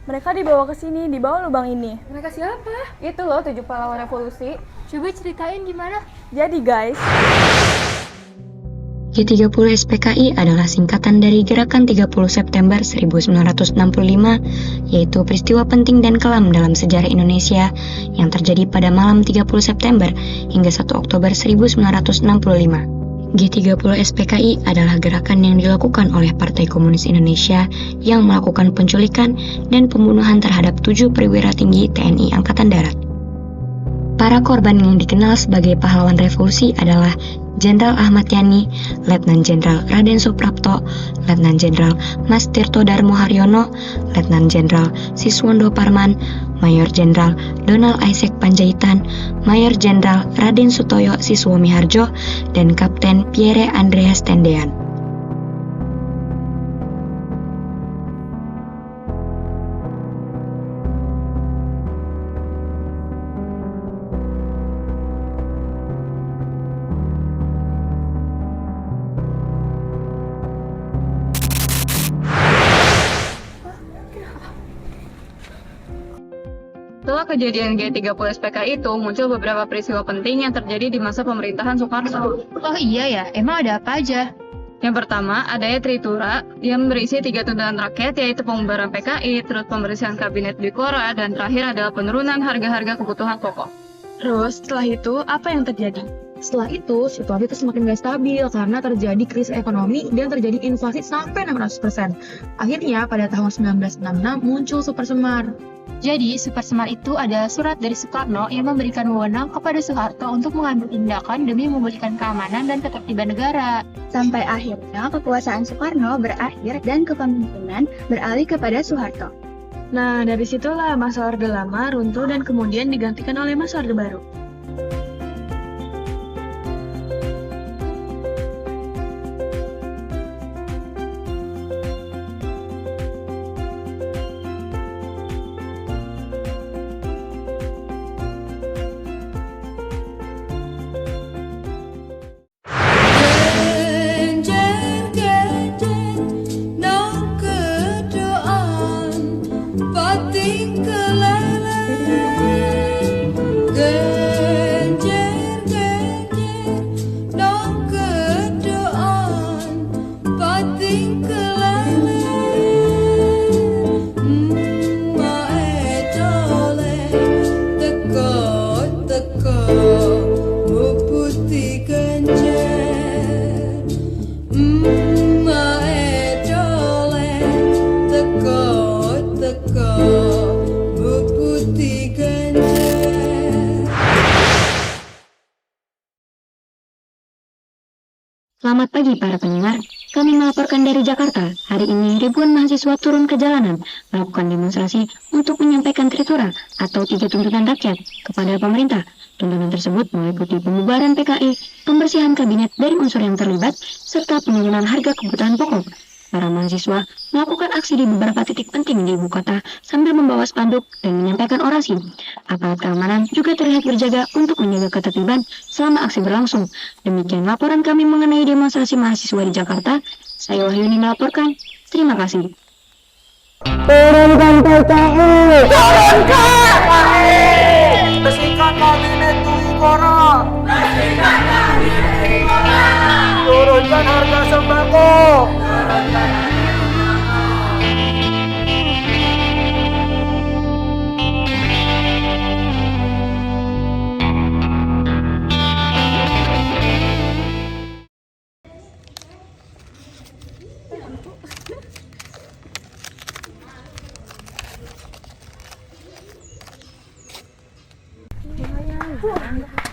Mereka dibawa ke sini, di bawah lubang ini. Mereka siapa? Itu loh 7 pahlawan revolusi. Coba ceritain gimana? Jadi guys, G30 SPKI adalah singkatan dari Gerakan 30 September 1965, yaitu peristiwa penting dan kelam dalam sejarah Indonesia yang terjadi pada malam 30 September hingga 1 Oktober 1965. G30 SPKI adalah gerakan yang dilakukan oleh Partai Komunis Indonesia yang melakukan penculikan dan pembunuhan terhadap 7 perwira tinggi TNI Angkatan Darat. Para korban yang dikenal sebagai pahlawan revolusi adalah Jenderal Ahmad Yani, Letnan Jenderal Raden Suprapto, Letnan Jenderal Mas Tirto Darmo Haryono, Letnan Jenderal Siswondo Parman, Mayor Jenderal Donald Isaac Panjaitan, Mayor Jenderal Raden Sutoyo Siswomi Harjo, dan Kapten Pierre Andreas Tendean. Setelah kejadian G30 SPKI itu, muncul beberapa peristiwa penting yang terjadi di masa pemerintahan Soekarno. Oh iya ya, emang ada apa aja? Yang pertama, adanya Tritura yang berisi 3 tuntutan rakyat, yaitu pembubaran PKI, terus pembersihan kabinet Bikora, dan terakhir adalah penurunan harga-harga kebutuhan pokok. terus setelah itu apa yang terjadi? Setelah itu, situasi itu semakin gak stabil karena terjadi krisis ekonomi dan terjadi inflasi sampai 600%. Akhirnya, pada tahun 1966 muncul Supersemar. Jadi, Supersemar itu adalah surat dari Soekarno yang memberikan wewenang kepada Soeharto untuk mengambil tindakan demi memulihkan keamanan dan ketertiban negara. Sampai akhirnya kekuasaan Soekarno berakhir dan kepemimpinan beralih kepada Soeharto. Nah, dari situlah masa Orde Lama runtuh dan kemudian digantikan oleh masa Orde Baru. Selamat pagi para pendengar, kami melaporkan dari Jakarta. Hari ini ribuan mahasiswa turun ke jalanan melakukan demonstrasi untuk menyampaikan tritura atau 3 tuntutan rakyat kepada pemerintah. Tuntutan tersebut meliputi pembubaran PKI, pembersihan kabinet dari unsur yang terlibat, serta penurunan harga kebutuhan pokok. Para mahasiswa melakukan aksi di beberapa titik penting di ibu kota sambil membawa spanduk dan menyampaikan orasi. Aparat keamanan juga terlihat berjaga untuk menjaga ketertiban selama aksi berlangsung. Demikian laporan kami mengenai demonstrasi mahasiswa di Jakarta. Saya Wahyuni melaporkan. Terima kasih. Turunkan PKI! Turunkan PKI! Bersihkan kabinet Bikora! Bersihkan kabinet Bikora! Turunkan harga sembako!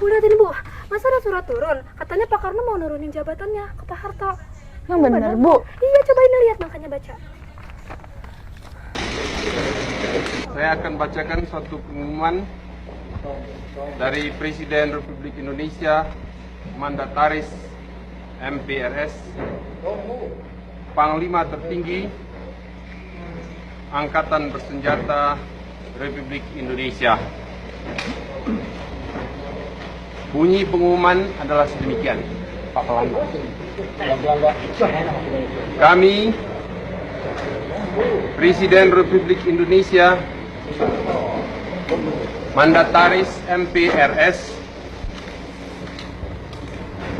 liatin Bu, masa ada surat turun? Katanya Pak Karno mau nurunin jabatannya ke Pak Harto. Yang benar, Bu. Iya, cobain lihat, makanya baca. Saya akan bacakan suatu pengumuman dari Presiden Republik Indonesia, Mandataris MPRS, Panglima Tertinggi Angkatan Bersenjata Republik Indonesia. Bunyi pengumuman adalah sedemikian. Kami, Presiden Republik Indonesia, Mandataris MPRS,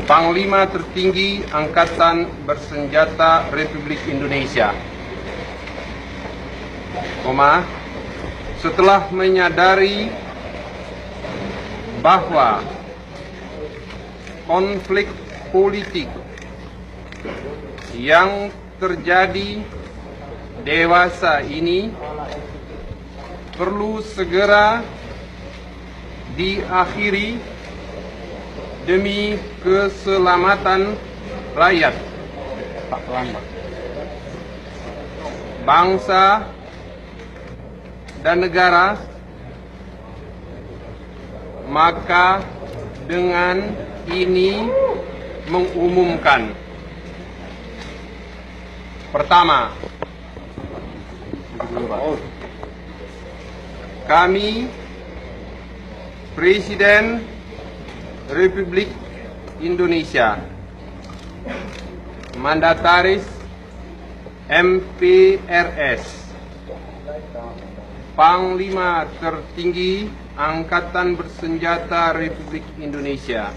Panglima Tertinggi Angkatan Bersenjata Republik Indonesia, setelah menyadari bahwa konflik politik yang terjadi dewasa ini perlu segera diakhiri demi keselamatan rakyat, bangsa dan negara, maka dengan ini mengumumkan: pertama, kami, Presiden Republik Indonesia, Mandataris MPRS, Panglima Tertinggi Angkatan Bersenjata Republik Indonesia,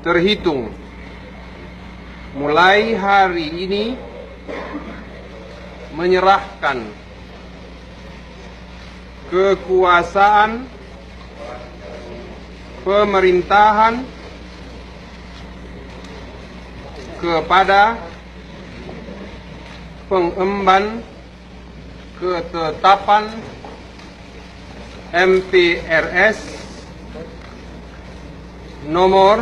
terhitung mulai hari ini menyerahkan kekuasaan pemerintahan kepada pengemban ketetapan MPRS nomor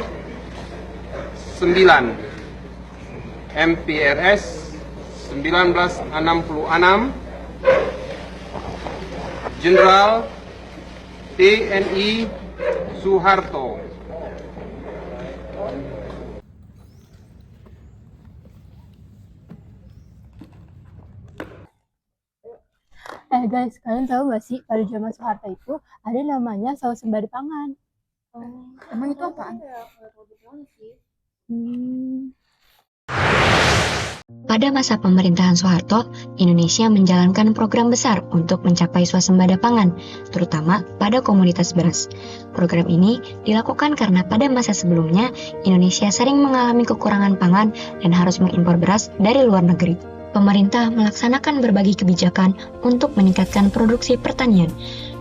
9 MPRS 1966 Jenderal TNI Soeharto. Guys, kalian tahu nggak sih pada zaman Soeharto itu ada namanya swasembada pangan. Emang itu apaan? Pada masa pemerintahan Soeharto, Indonesia menjalankan program besar untuk mencapai swasembada pangan, terutama pada komoditas beras. Program ini dilakukan karena pada masa sebelumnya, Indonesia sering mengalami kekurangan pangan dan harus mengimpor beras dari luar negeri. Pemerintah melaksanakan berbagai kebijakan untuk meningkatkan produksi pertanian.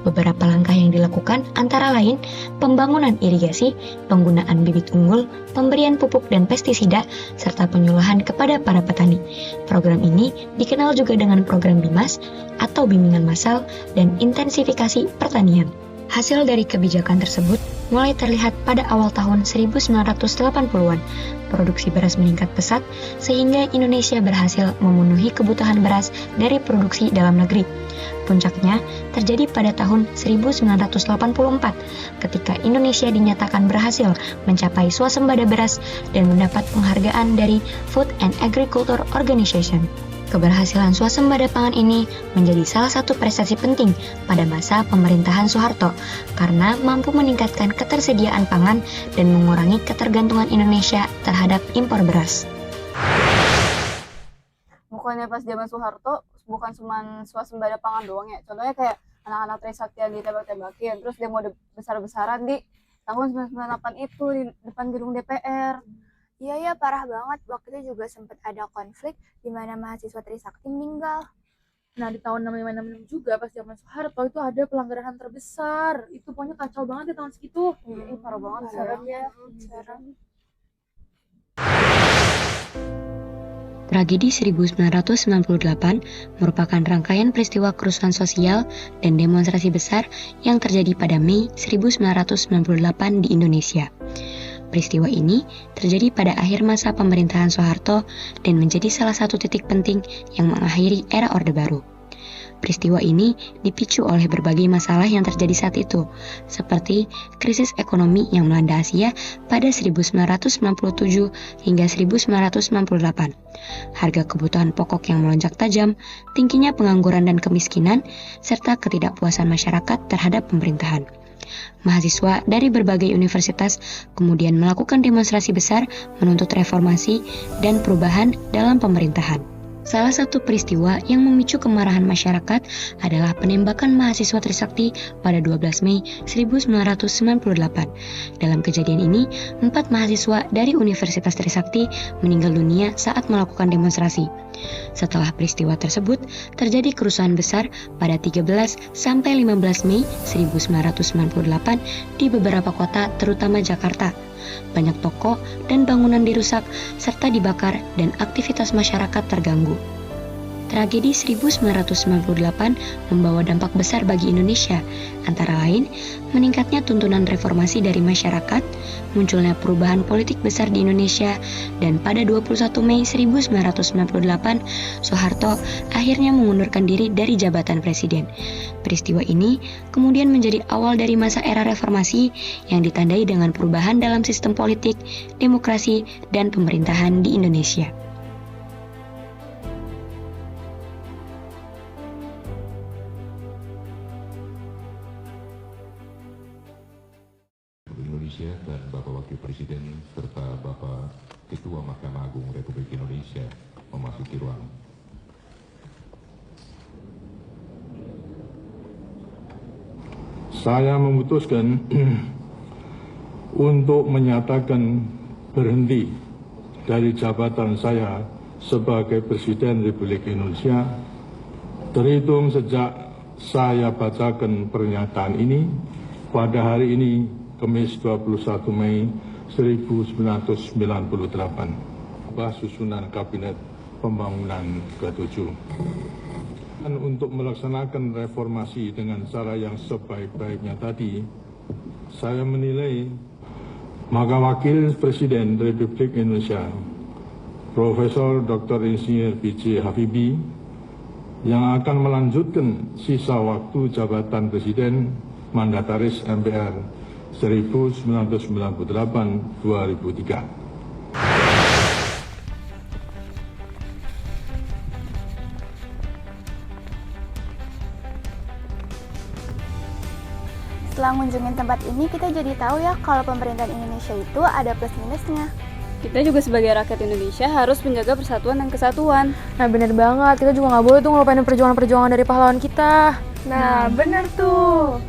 Beberapa langkah yang dilakukan antara lain pembangunan irigasi, penggunaan bibit unggul, pemberian pupuk dan pestisida, serta penyuluhan kepada para petani. Program ini dikenal juga dengan program BIMAS atau bimbingan massal dan intensifikasi pertanian. Hasil dari kebijakan tersebut mulai terlihat pada awal tahun 1980-an. Produksi beras meningkat pesat sehingga Indonesia berhasil memenuhi kebutuhan beras dari produksi dalam negeri. Puncaknya terjadi pada tahun 1984 ketika Indonesia dinyatakan berhasil mencapai swasembada beras dan mendapat penghargaan dari Food and Agriculture Organization. Keberhasilan swasembada pangan ini menjadi salah satu prestasi penting pada masa pemerintahan Soeharto karena mampu meningkatkan ketersediaan pangan dan mengurangi ketergantungan Indonesia terhadap impor beras. Bukannya pas zaman Soeharto bukan cuma swasembada pangan doang ya, contohnya kayak anak-anak Trisakti yang ditembak-tembakin, terus demo besar-besaran di tahun 1998 itu di depan gedung DPR. Iya ya, parah banget. Waktu itu juga sempat ada konflik di mana mahasiswa Trisakti meninggal. Nah, di tahun 6566 juga pas zaman Soeharto itu ada pelanggaran HAM terbesar. Itu pokoknya kacau banget di tahun segitu. Parah banget. Serem ya, serem. Tragedi 1998 merupakan rangkaian peristiwa kerusuhan sosial dan demonstrasi besar yang terjadi pada Mei 1998 di Indonesia. Peristiwa ini terjadi pada akhir masa pemerintahan Soeharto dan menjadi salah satu titik penting yang mengakhiri era Orde Baru. Peristiwa ini dipicu oleh berbagai masalah yang terjadi saat itu, seperti krisis ekonomi yang melanda Asia pada 1997 hingga 1998, harga kebutuhan pokok yang melonjak tajam, tingginya pengangguran dan kemiskinan, serta ketidakpuasan masyarakat terhadap pemerintahan. Mahasiswa dari berbagai universitas kemudian melakukan demonstrasi besar menuntut reformasi dan perubahan dalam pemerintahan. Salah satu peristiwa yang memicu kemarahan masyarakat adalah penembakan mahasiswa Trisakti pada 12 Mei 1998. Dalam kejadian ini, 4 mahasiswa dari Universitas Trisakti meninggal dunia saat melakukan demonstrasi. Setelah peristiwa tersebut, terjadi kerusuhan besar pada 13 sampai 15 Mei 1998 di beberapa kota terutama Jakarta. Banyak toko dan bangunan dirusak serta dibakar dan aktivitas masyarakat terganggu. Tragedi 1998 membawa dampak besar bagi Indonesia, antara lain meningkatnya tuntunan reformasi dari masyarakat, munculnya perubahan politik besar di Indonesia, dan pada 21 Mei 1998, Soeharto akhirnya mengundurkan diri dari jabatan presiden. Peristiwa ini kemudian menjadi awal dari masa era reformasi yang ditandai dengan perubahan dalam sistem politik, demokrasi, dan pemerintahan di Indonesia. Indonesia dan Bapak Wakil Presiden serta Bapak Ketua Mahkamah Agung Republik Indonesia memasuki ruang. Saya memutuskan untuk menyatakan berhenti dari jabatan saya sebagai Presiden Republik Indonesia terhitung sejak saya bacakan pernyataan ini pada hari ini, Kamis 21 Mei 1998, susunan Kabinet Pembangunan ke-7. Dan untuk melaksanakan reformasi dengan cara yang sebaik-baiknya tadi, saya menilai maka Wakil Presiden Republik Indonesia, Profesor Dr. Insinyur B.J. Habibie, yang akan melanjutkan sisa waktu jabatan Presiden Mandataris MPR 1998-2003. Setelah ngunjungin tempat ini, kita jadi tahu ya kalau pemerintahan Indonesia itu ada plus minusnya. Kita juga sebagai rakyat Indonesia harus menjaga persatuan dan kesatuan. Nah bener banget, kita juga nggak boleh tuh ngelupain perjuangan-perjuangan dari pahlawan kita. Nah bener tuh.